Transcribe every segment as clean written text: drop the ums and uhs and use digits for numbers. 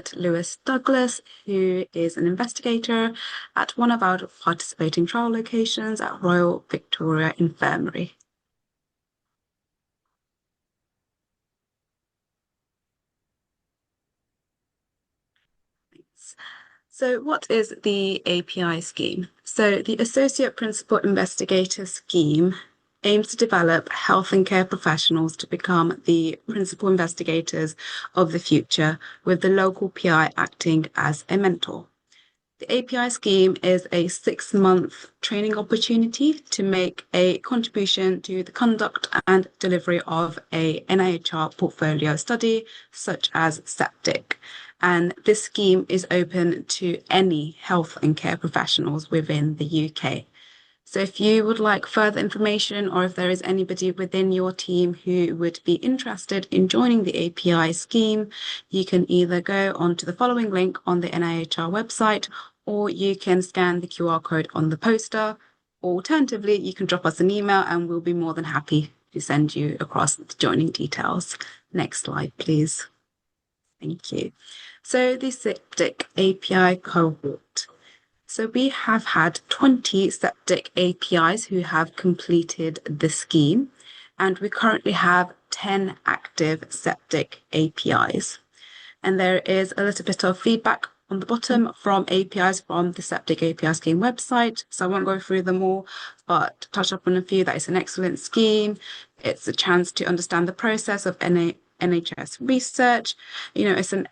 Elliot Lewis Douglas, who is an investigator at one of our participating trial locations at Royal Victoria Infirmary. So what is the API scheme? So the Associate Principal Investigator Scheme aims to develop health and care professionals to become the principal investigators of the future, with the local PI acting as a mentor. The API scheme is a 6-month training opportunity to make a contribution to the conduct and delivery of a NIHR portfolio study, such as SepTiC. And this scheme is open to any health and care professionals within the UK. So if you would like further information, or if there is anybody within your team who would be interested in joining the API scheme, you can either go onto the following link on the NIHR website, or you can scan the QR code on the poster. Alternatively, you can drop us an email and we'll be more than happy to send you across the joining details. Next slide, please. Thank you. So the SepTiC API cohort. So we have had 20 SepTiC APIs who have completed the scheme, and we currently have 10 active SepTiC APIs. And there is a little bit of feedback on the bottom from APIs from the SepTiC API scheme website. So I won't go through them all, but touch up on a few. That it's an excellent scheme. It's a chance to understand the process of NHS research. It's an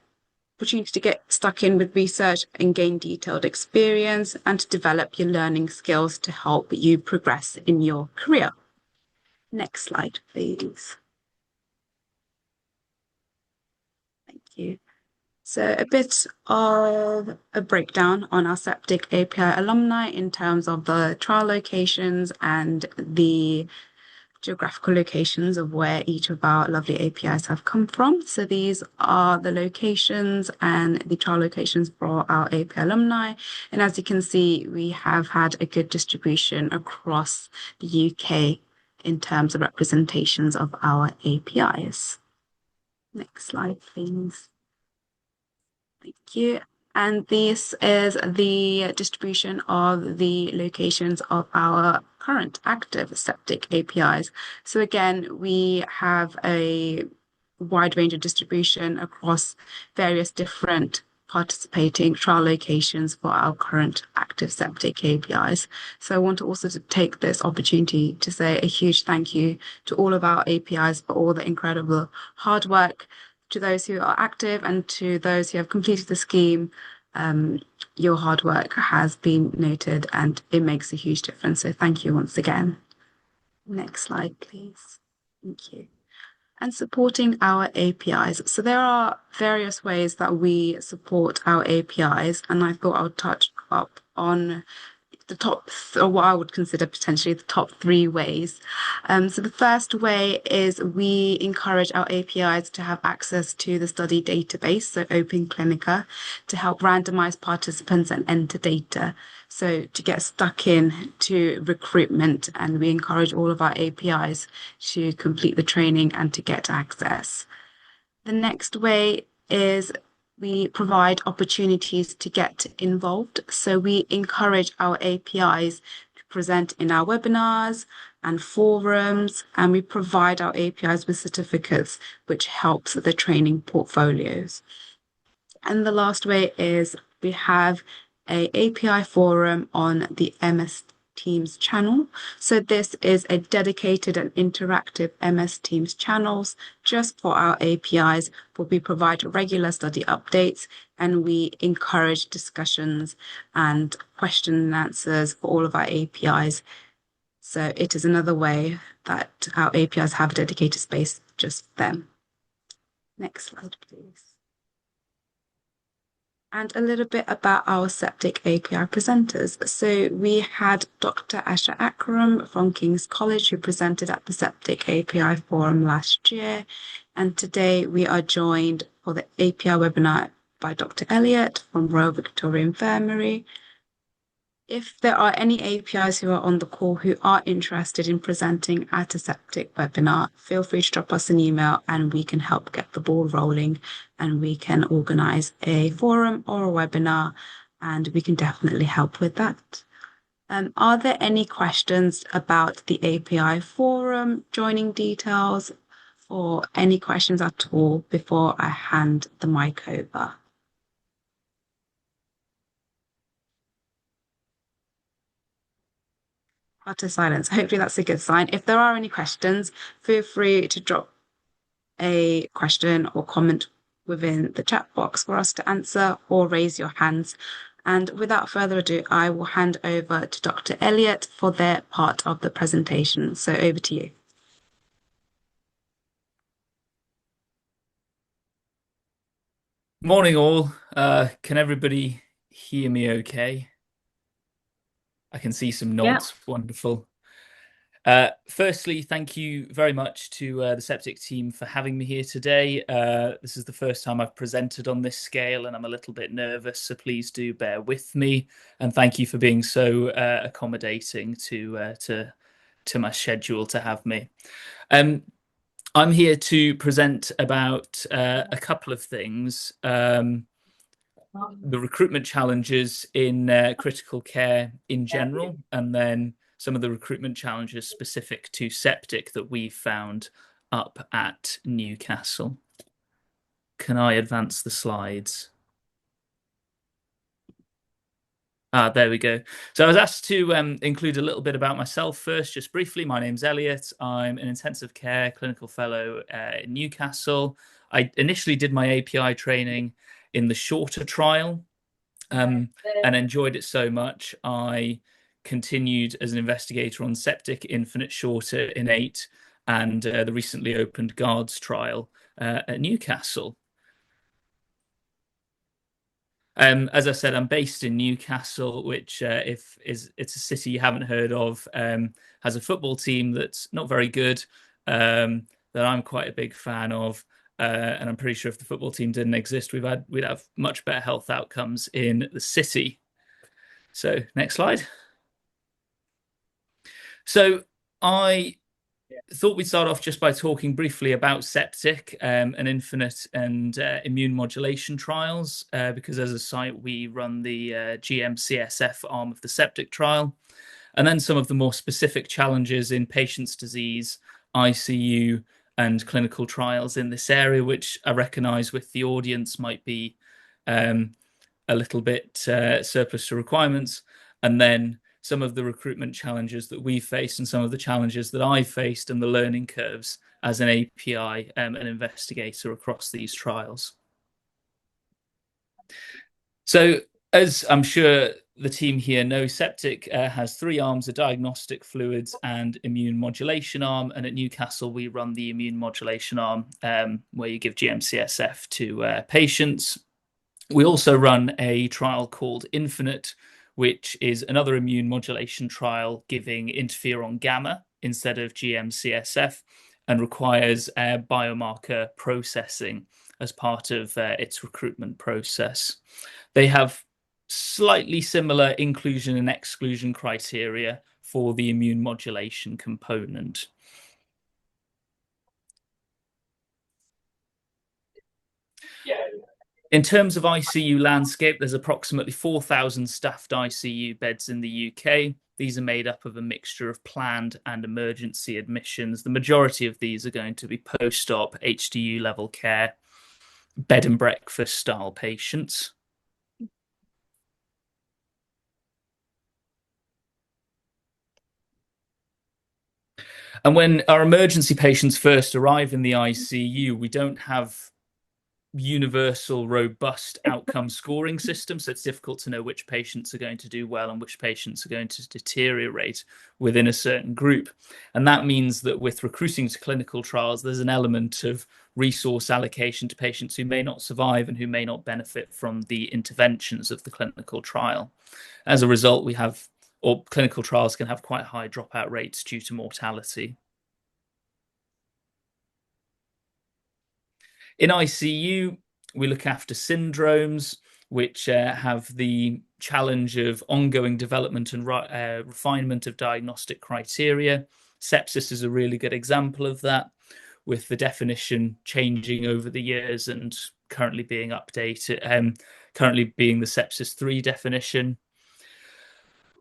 opportunity to get stuck in with research and gain detailed experience, and to develop your learning skills to help you progress in your career. Next slide, please. Thank you. So a bit of a breakdown on our SepTiC API alumni in terms of the trial locations and the geographical locations of where each of our lovely APIs have come from. So these are the locations and the trial locations for our API alumni. And as you can see, we have had a good distribution across the UK in terms of representations of our APIs. Next slide, please. Thank you. And this is the distribution of the locations of our current active SepTiC APIs. So again, we have a wide range of distribution across various different participating trial locations for our current active SepTiC APIs. So I want to also take this opportunity to say a huge thank you to all of our APIs for all the incredible hard work. To those who are active and to those who have completed the scheme, your hard work has been noted and it makes a huge difference. So thank you once again. Next slide, please. Thank you. And supporting our APIs. So there are various ways that we support our APIs, and I thought I would touch up on the top, or what I would consider potentially the top 3 ways. So the first way is we encourage our APIs to have access to the study database, so Open Clinica, to help randomize participants and enter data. So to get stuck in to recruitment, and we encourage all of our APIs to complete the training and to get access. The next way is we provide opportunities to get involved. So we encourage our APIs to present in our webinars and forums, and we provide our APIs with certificates, which helps the training portfolios. And the last way is we have an API forum on the MS Teams channel. So this is a dedicated and interactive MS Teams channels just for our APIs, where we provide regular study updates and we encourage discussions and question and answers for all of our APIs. So it is another way that our APIs have a dedicated space just for them. Next slide, please. And a little bit about our SepTiC API presenters. So we had Dr. Asha Akram from King's College, who presented at the SepTiC API Forum last year. And today we are joined for the API webinar by Dr. Elliot from Royal Victoria Infirmary. If there are any APIs who are on the call who are interested in presenting at a SepTiC webinar, feel free to drop us an email and we can help get the ball rolling and we can organize a forum or a webinar and we can definitely help with that. Are there any questions about the API forum, joining details, or any questions at all before I hand the mic over? Utter silence. Hopefully that's a good sign. If there are any questions, feel free to drop a question or comment within the chat box for us to answer or raise your hands. And without further ado, I will hand over to Dr. Elliott for their part of the presentation. So over to you. Morning all. Can everybody hear me okay? I can see some Yeah. nods. Wonderful. Firstly, thank you very much to the SepTiC team for having me here today. This is the first time I've presented on this scale and I'm a little bit nervous, so please do bear with me. And thank you for being so accommodating to my schedule to have me. I'm here to present about a couple of things. The recruitment challenges in critical care in general, and then some of the recruitment challenges specific to SepTiC that we found up at Newcastle. Can I advance the slides? There we go. So I was asked to include a little bit about myself first, just briefly. My name's Elliot. I'm an intensive care clinical fellow in Newcastle. I initially did my API training in the shorter trial, and enjoyed it so much, I continued as an investigator on SepTiC, Infinite, Shorter, Innate, and the recently opened Guards trial at Newcastle. As I said, I'm based in Newcastle, which, if it's a city you haven't heard of, has a football team that's not very good, that I'm quite a big fan of. And I'm pretty sure if the football team didn't exist, we'd have much better health outcomes in the city. So next slide. So I thought we'd start off just by talking briefly about SepTiC, and Infinite and immune modulation trials, because as a site we run the GM-CSF arm of the SepTiC trial, and then some of the more specific challenges in patients' disease, ICU, and clinical trials in this area, which I recognise with the audience might be a little bit surplus to requirements, and then some of the recruitment challenges that we've faced and some of the challenges that I've faced and the learning curves as an API an investigator across these trials. So as I'm sure the team here know, SepTiC has three arms: a diagnostic fluids and immune modulation arm. And at Newcastle, we run the immune modulation arm, where you give GM-CSF to patients. We also run a trial called Infinite, which is another immune modulation trial giving interferon gamma instead of GM-CSF and requires biomarker processing as part of its recruitment process. They have slightly similar inclusion and exclusion criteria for the immune modulation component. In terms of ICU landscape, there's approximately 4,000 staffed ICU beds in the UK. These are made up of a mixture of planned and emergency admissions. The majority of these are going to be post-op HDU level care, bed and breakfast style patients. And when our emergency patients first arrive in the ICU, we don't have universal, robust outcome scoring system. So it's difficult to know which patients are going to do well and which patients are going to deteriorate within a certain group. And that means that with recruiting to clinical trials, there's an element of resource allocation to patients who may not survive and who may not benefit from the interventions of the clinical trial. As a result, clinical trials can have quite high dropout rates due to mortality. In ICU, we look after syndromes. which have the challenge of ongoing development and refinement of diagnostic criteria. Sepsis is a really good example of that, with the definition changing over the years and currently being updated, currently being the sepsis 3 definition.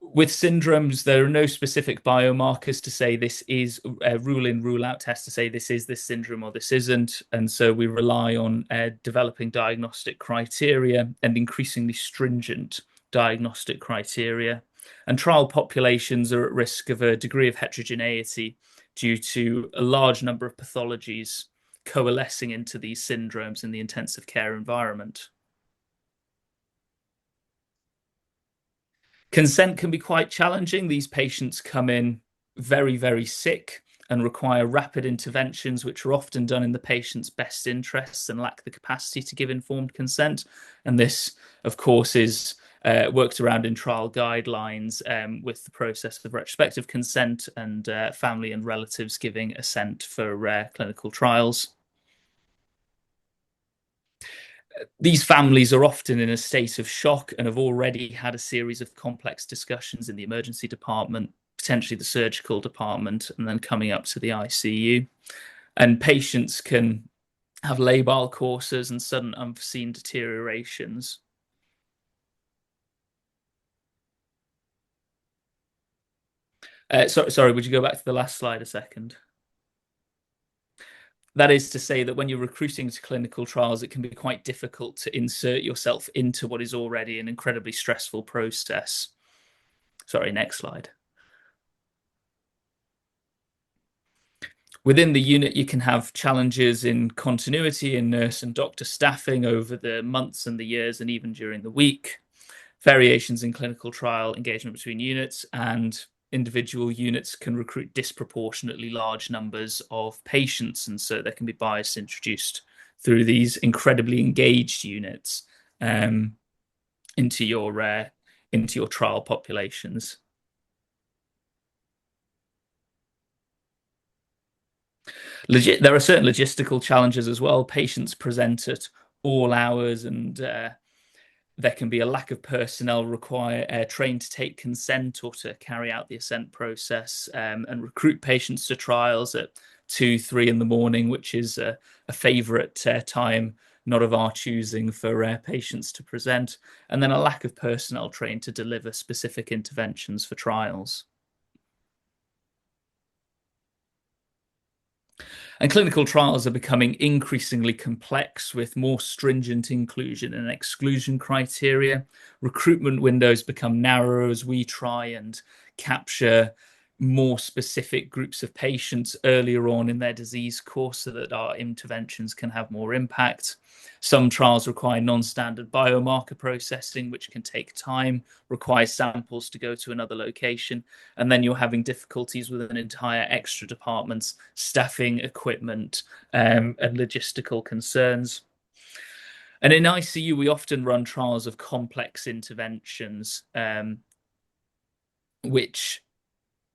With syndromes, there are no specific biomarkers to say this is a rule in, rule out test to say this is this syndrome or this isn't. And so we rely on developing diagnostic criteria and increasingly stringent diagnostic criteria. And trial populations are at risk of a degree of heterogeneity due to a large number of pathologies coalescing into these syndromes in the intensive care environment. Consent can be quite challenging. These patients come in very, very sick and require rapid interventions, which are often done in the patient's best interests and lack the capacity to give informed consent. And this, of course, is worked around in trial guidelines with the process of retrospective consent and family and relatives giving assent for clinical trials. These families are often in a state of shock and have already had a series of complex discussions in the emergency department, potentially the surgical department, and then coming up to the ICU. And patients can have labile courses and sudden unforeseen deteriorations. Sorry, would you go back to the last slide a second? That is to say that when you're recruiting to clinical trials, it can be quite difficult to insert yourself into what is already an incredibly stressful process. Sorry, next slide. Within the unit, you can have challenges in continuity in nurse and doctor staffing over the months and the years and even during the week, variations in clinical trial engagement between units, and individual units can recruit disproportionately large numbers of patients, and so there can be bias introduced through these incredibly engaged units into your trial populations. There are certain logistical challenges as well. Patients present at all hours, and there can be a lack of personnel trained to take consent or to carry out the assent process, and recruit patients to trials at 2, 3 in the morning, which is a favourite time, not of our choosing, for patients to present, and then a lack of personnel trained to deliver specific interventions for trials. And clinical trials are becoming increasingly complex with more stringent inclusion and exclusion criteria. Recruitment windows become narrower as we try and capture more specific groups of patients earlier on in their disease course so that our interventions can have more impact. Some trials require non-standard biomarker processing, which can take time, require samples to go to another location, and then you're having difficulties with an entire extra department's staffing, equipment, and logistical concerns. And in ICU, we often run trials of complex interventions, which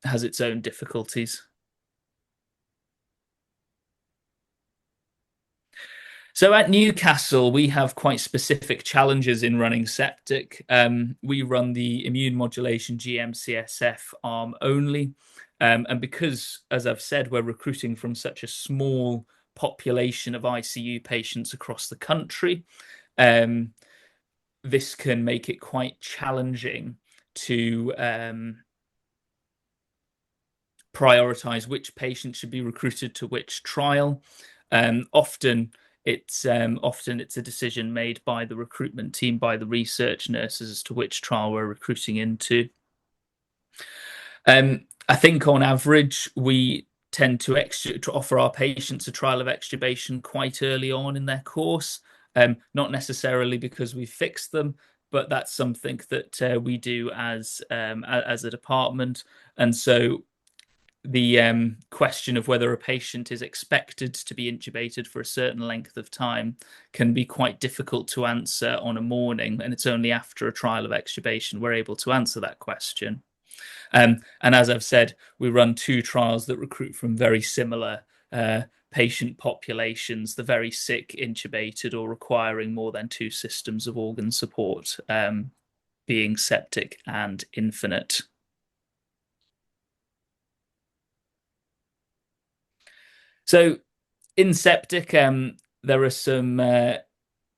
has its own difficulties. So at Newcastle, we have quite specific challenges in running SepTiC. We run the immune modulation GM-CSF arm only. And because, as I've said, we're recruiting from such a small population of ICU patients across the country, this can make it quite challenging to prioritize which patients should be recruited to which trial. Often it's a decision made by the recruitment team, by the research nurses, as to which trial we're recruiting into. I think on average we tend to offer our patients a trial of extubation quite early on in their course, not necessarily because we fixed them, but that's something that we do as a department. And so the question of whether a patient is expected to be intubated for a certain length of time can be quite difficult to answer on a morning, and it's only after a trial of extubation we're able to answer that question. And as I've said, we run 2 trials that recruit from very similar patient populations, the very sick, intubated, or requiring more than two systems of organ support, being SepTiC and Infinite. So in SepTiC, there are some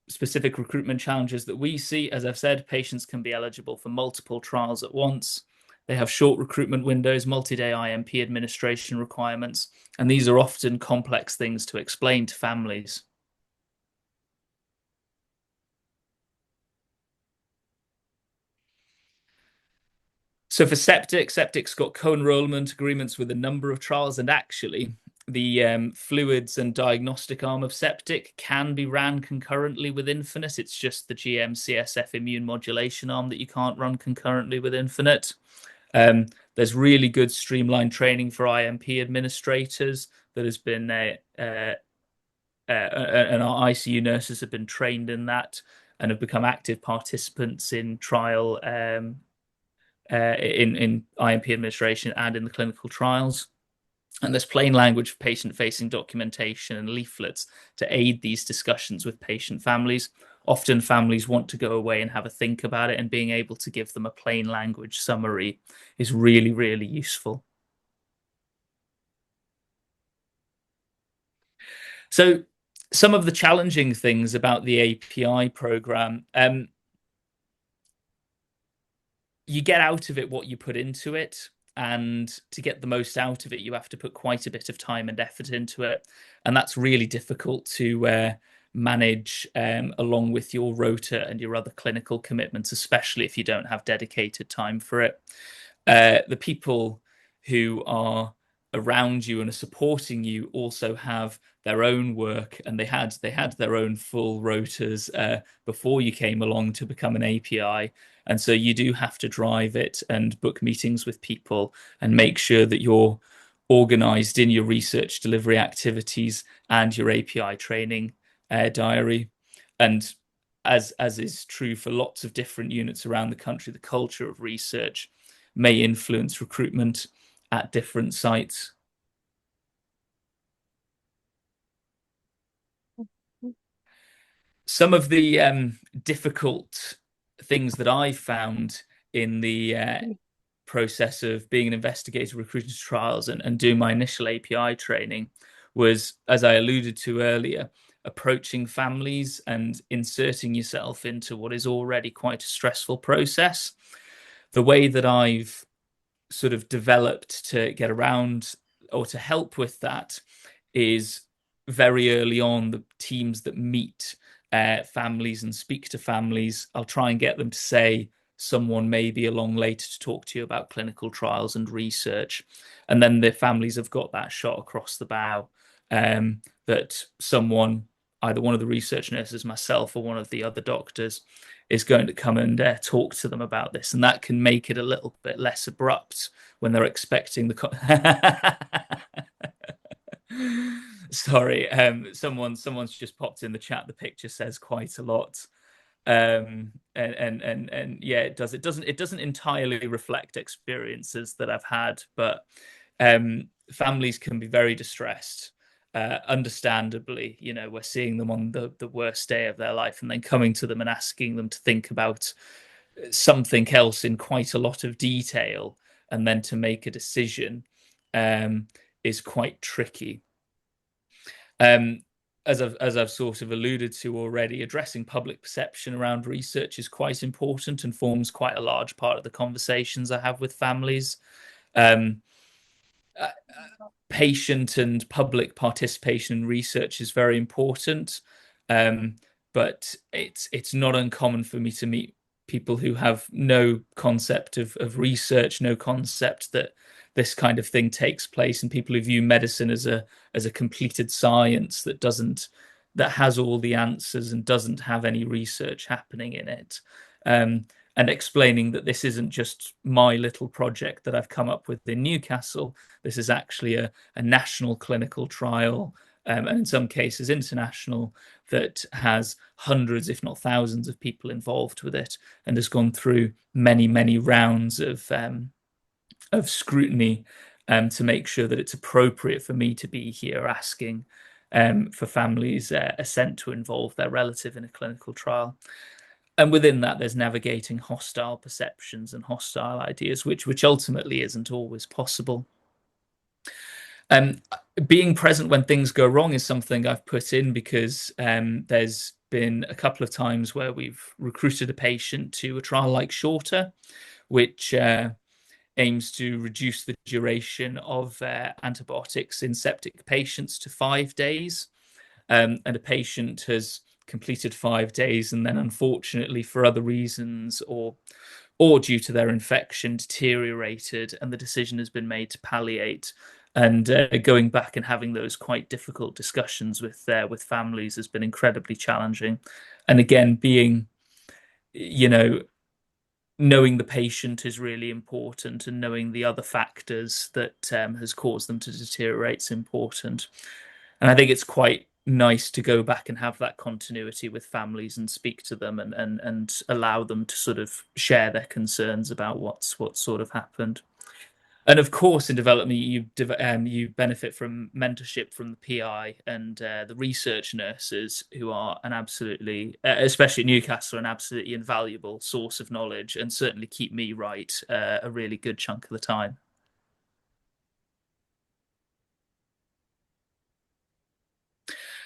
specific recruitment challenges that we see. As I've said, patients can be eligible for multiple trials at once. They have short recruitment windows, multi-day IMP administration requirements, and these are often complex things to explain to families. So for SepTiC's got co-enrollment agreements with a number of trials, and actually the fluids and diagnostic arm of SepTiC can be ran concurrently with Infinite. It's just the GM-CSF immune modulation arm that you can't run concurrently with Infinite. There's really good streamlined training for IMP administrators that has been and our ICU nurses have been trained in that and have become active participants in trial in IMP administration and in the clinical trials. And there's plain language for patient-facing documentation and leaflets to aid these discussions with patient families. Often families want to go away and have a think about it, and being able to give them a plain language summary is really, really useful. So some of the challenging things about the API program, you get out of it what you put into it. And to get the most out of it, you have to put quite a bit of time and effort into it. And that's really difficult to manage along with your rota and your other clinical commitments, especially if you don't have dedicated time for it. The people who are around you and are supporting you also have their own work, and they had their own full rotas before you came along to become an API. And so you do have to drive it and book meetings with people and make sure that you're organized in your research delivery activities and your API training diary. And as is true for lots of different units around the country, the culture of research may influence recruitment at different sites. Some of the difficult things that I found in the process of being an investigator recruiting to trials and doing my initial API training was, as I alluded to earlier, approaching families and inserting yourself into what is already quite a stressful process. The way that I've sort of developed to get around or to help with that is very early on, the teams that meet families and speak to families, I'll try and get them to say someone may be along later to talk to you about clinical trials and research. And then the families have got that shot across the bow that someone, either one of the research nurses, myself, or one of the other doctors, is going to come and talk to them about this. And that can make it a little bit less abrupt when they're expecting the Sorry, someone's just popped in the chat. The picture says quite a lot. And yeah, it doesn't entirely reflect experiences that I've had, but families can be very distressed. Understandably, we're seeing them on the worst day of their life, and then coming to them and asking them to think about something else in quite a lot of detail, and then to make a decision is quite tricky. As I've sort of alluded to already, addressing public perception around research is quite important and forms quite a large part of the conversations I have with families. Um, Patient and public participation in research is very important, but it's not uncommon for me to meet people who have no concept of research, no concept that this kind of thing takes place, and people who view medicine as a completed science that has all the answers and doesn't have any research happening in it. And explaining that this isn't just my little project that I've come up with in Newcastle. This is actually a national clinical trial, and in some cases international, that has hundreds, if not thousands, of people involved with it, and has gone through many, many rounds of scrutiny to make sure that it's appropriate for me to be here asking for families are sent to involve their relative in a clinical trial. And within that, there's navigating hostile perceptions and hostile ideas, which ultimately isn't always possible. Um, Being present when things go wrong is something I've put in because there's been a couple of times where we've recruited a patient to a trial like Shorter, which aims to reduce the duration of antibiotics in septic patients to 5 days. And a patient has completed 5 days and then, unfortunately, for other reasons or due to their infection, deteriorated, and the decision has been made to palliate. And going back and having those quite difficult discussions with families has been incredibly challenging. And again, being, you know, knowing the patient is really important, and knowing the other factors that has caused them to deteriorate is important. And I think it's quite nice to go back and have that continuity with families and speak to them and allow them to sort of share their concerns about what's sort of happened. And of course, in development, you benefit from mentorship from the PI and the research nurses, who are an absolutely, especially at Newcastle, an absolutely invaluable source of knowledge, and certainly keep me right a really good chunk of the time.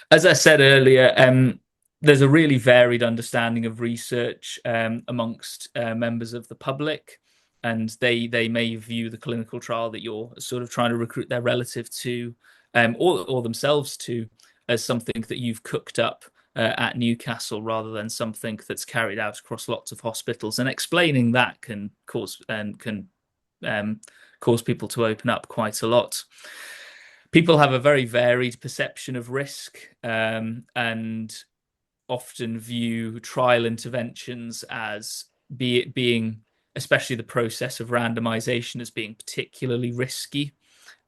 As I said earlier, there's a really varied understanding of research amongst members of the public, and they may view the clinical trial that you're sort of trying to recruit their relative to, or themselves to, as something that you've cooked up at Newcastle rather than something that's carried out across lots of hospitals. And explaining that um, cause people to open up quite a lot. People have a very varied perception of risk, and often view trial interventions as being, especially the process of randomization, as being particularly risky,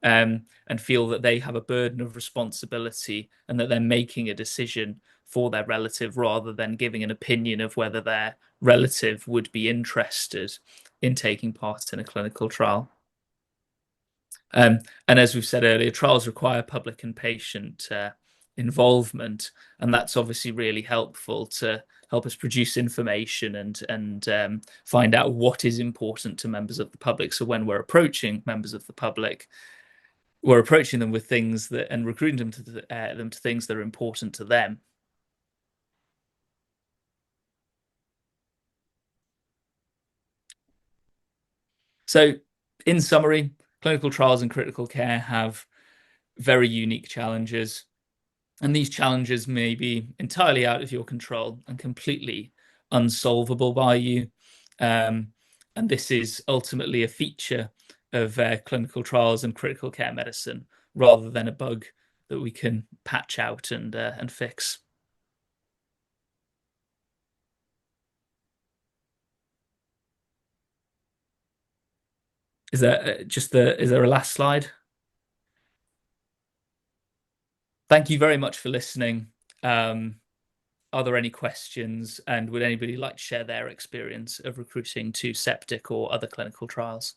and feel that they have a burden of responsibility and that they're making a decision for their relative rather than giving an opinion of whether their relative would be interested in taking part in a clinical trial. Um, and as we've said earlier, trials require public and patient involvement, and that's obviously really helpful to help us produce information and find out what is important to members of the public. So when we're approaching members of the public, we're approaching them with things that and recruiting them to things that are important to them. So, in summary, clinical trials in critical care have very unique challenges. And these challenges may be entirely out of your control and completely unsolvable by you. Um, and this is ultimately a feature of clinical trials and critical care medicine rather than a bug that we can patch out and fix. Is there is there a last slide? Thank you very much for listening. Um, are there any questions? And would anybody like to share their experience of recruiting to SepTiC or other clinical trials?